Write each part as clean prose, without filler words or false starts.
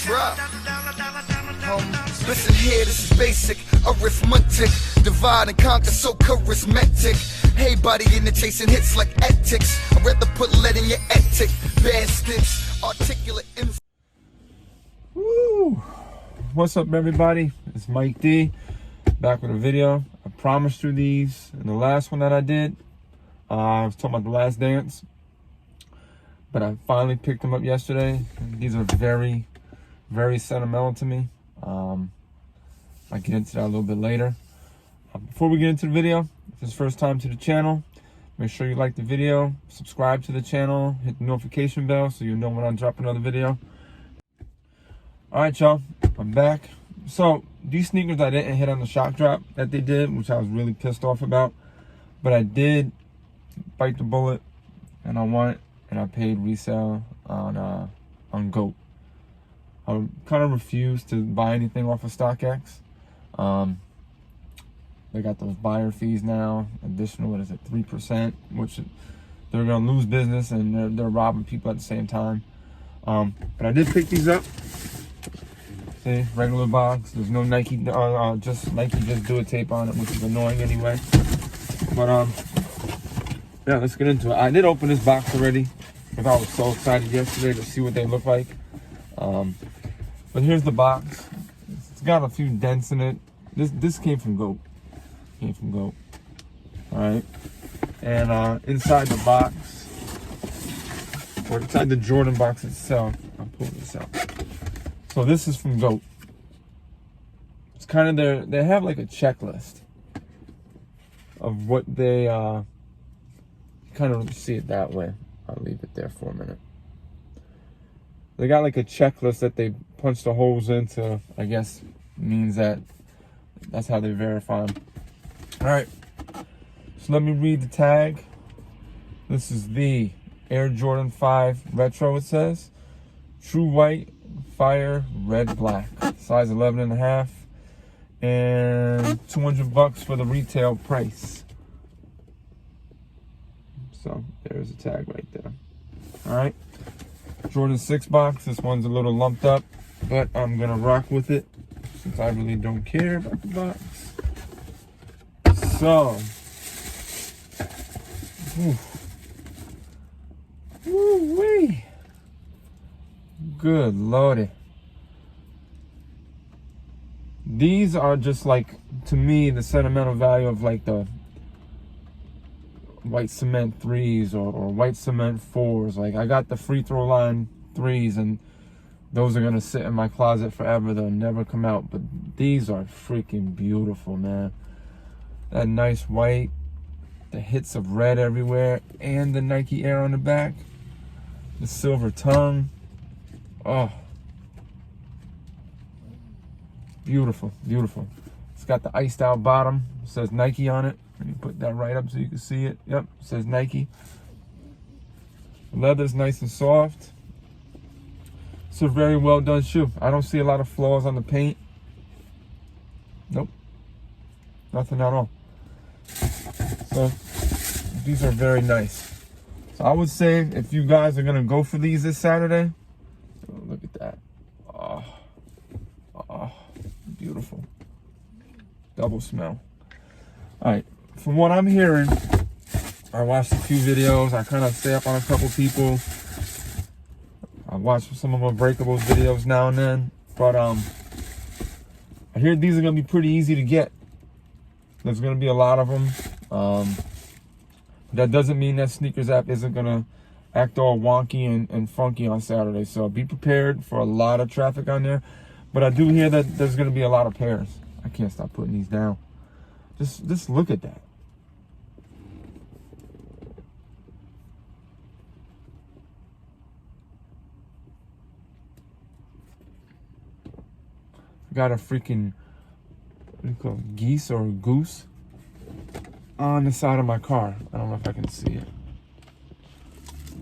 drop. Listen here, this is basic arithmetic. Divide and conquer, so charismatic. Hey, buddy, in the chasing hits like ethics. I'd rather put lead in your ethic. Bad sticks, articulate. Woo! What's up, everybody? It's Mike D, back with a video. I promised you these in the last one that I did. I was talking about The Last Dance, but I finally picked them up yesterday. These are very, very sentimental to me. I'll get into that a little bit later. Before we get into the video, if it's first time to the channel, make sure you like the video, subscribe to the channel, hit the notification bell so you know when I drop another video. Alright, y'all, I'm back. So these sneakers I didn't hit on the shock drop that they did, which I was really pissed off about, but I did bite the bullet and I won it, and I paid resale on GOAT. I kind of refused to buy anything off of StockX. They got those buyer fees now, additional, what is it, 3%, which they're gonna lose business, and they're robbing people at the same time. But I did pick these up. See, regular box. There's no Nike, just Nike Just Do It tape on it, which is annoying anyway. But yeah, let's get into it. I did open this box already, because I was so excited yesterday to see what they look like. But here's the box. It's got a few dents in it. This came from GOAT. All right. And inside the box, or inside the Jordan box itself, I'll pull this out. So this is from GOAT. It's kind of they have like a checklist of what they kind of see it that way. I'll leave it there for a minute. They got like a checklist that they punch the holes into. I guess means that's how they verify them. All right, so let me read the tag. This is the Air Jordan 5 Retro, it says. True white, fire, red, black. Size 11.5. And $200 for the retail price. So there's a tag right there. All right. Jordan 6 box. This one's a little lumped up, but I'm gonna rock with it since I really don't care about the box. So, woo-wee. Good lordy. These are just like, to me, the sentimental value of like the white cement 3s or white cement 4s. Like, I got the free throw line 3s, and those are gonna sit in my closet forever. They'll never come out. But these are freaking beautiful, man. That nice white, the hits of red everywhere, and the Nike Air on the back, the silver tongue. Oh, beautiful, beautiful. It's got the iced out bottom. It says Nike on it. Let me put that right up so you can see it. Yep, it says Nike. The leather's nice and soft. It's a very well done shoe. I don't see a lot of flaws on the paint. Nope, nothing at all. So these are very nice. So I would say if you guys are gonna go for these this Saturday, oh, look at that. Oh, beautiful. Double smell. All right, from what I'm hearing, I watched a few videos. I kind of stay up on a couple people. I watch some of Unbreakable's videos now and then, but I hear these are gonna be pretty easy to get. There's gonna be a lot of them. That doesn't mean that Sneakers app isn't gonna act all wonky and funky on Saturday. So be prepared for a lot of traffic on there. But I do hear that there's gonna be a lot of pairs. I can't stop putting these down. Just look at that. Got a freaking, what do you call it, geese or goose on the side of my car. I don't know if I can see it.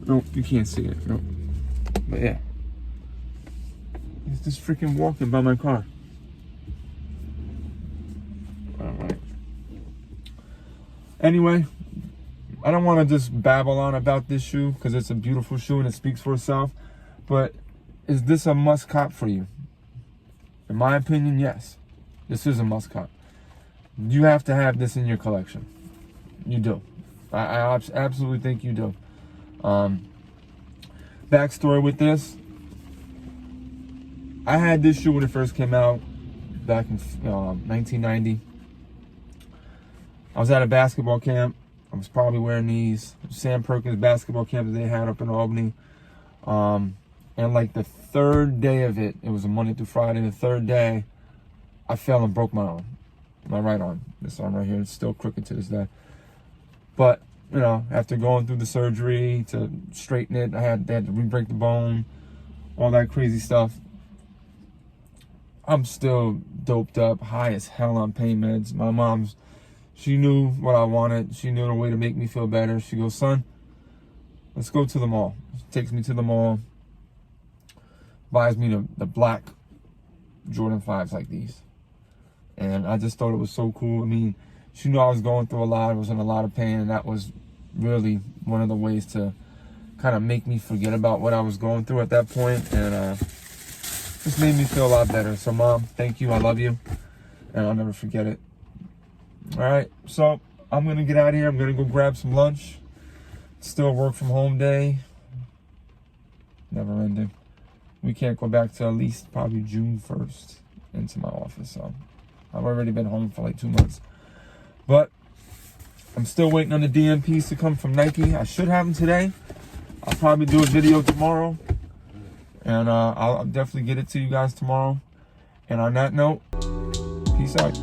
Nope, you can't see it. Nope. But yeah, he's just freaking walking by my car. All right. Anyway, I don't want to just babble on about this shoe because it's a beautiful shoe and it speaks for itself. But is this a must cop for you? In my opinion, yes. This is a must cop. You have to have this in your collection. You do. I absolutely think you do. Backstory with this. I had this shoe when it first came out back in 1990. I was at a basketball camp. I was probably wearing these Sam Perkins basketball camp that they had up in Albany. And like the third day of it, it was a Monday through Friday. The third day, I fell and broke my arm. My right arm. This arm right here, it's still crooked to this day. But, you know, after going through the surgery to straighten it, they had to re-break the bone, all that crazy stuff. I'm still doped up, high as hell on pain meds. My mom's, she knew what I wanted. She knew the way to make me feel better. She goes, son, let's go to the mall. She takes me to the mall, buys me the black Jordan 5s like these. And I just thought it was so cool. I mean, she knew I was going through a lot. I was in a lot of pain, and that was really one of the ways to kind of make me forget about what I was going through at that point. And just made me feel a lot better. So, Mom, thank you. I love you. And I'll never forget it. All right. So, I'm going to get out of here. I'm going to go grab some lunch. Still work from home day. Never ending. We can't go back to at least probably June 1st into my office. So, I've already been home for like 2 months. But I'm still waiting on the DMPs to come from Nike. I should have them today. I'll probably do a video tomorrow. And I'll definitely get it to you guys tomorrow. And on that note, peace out.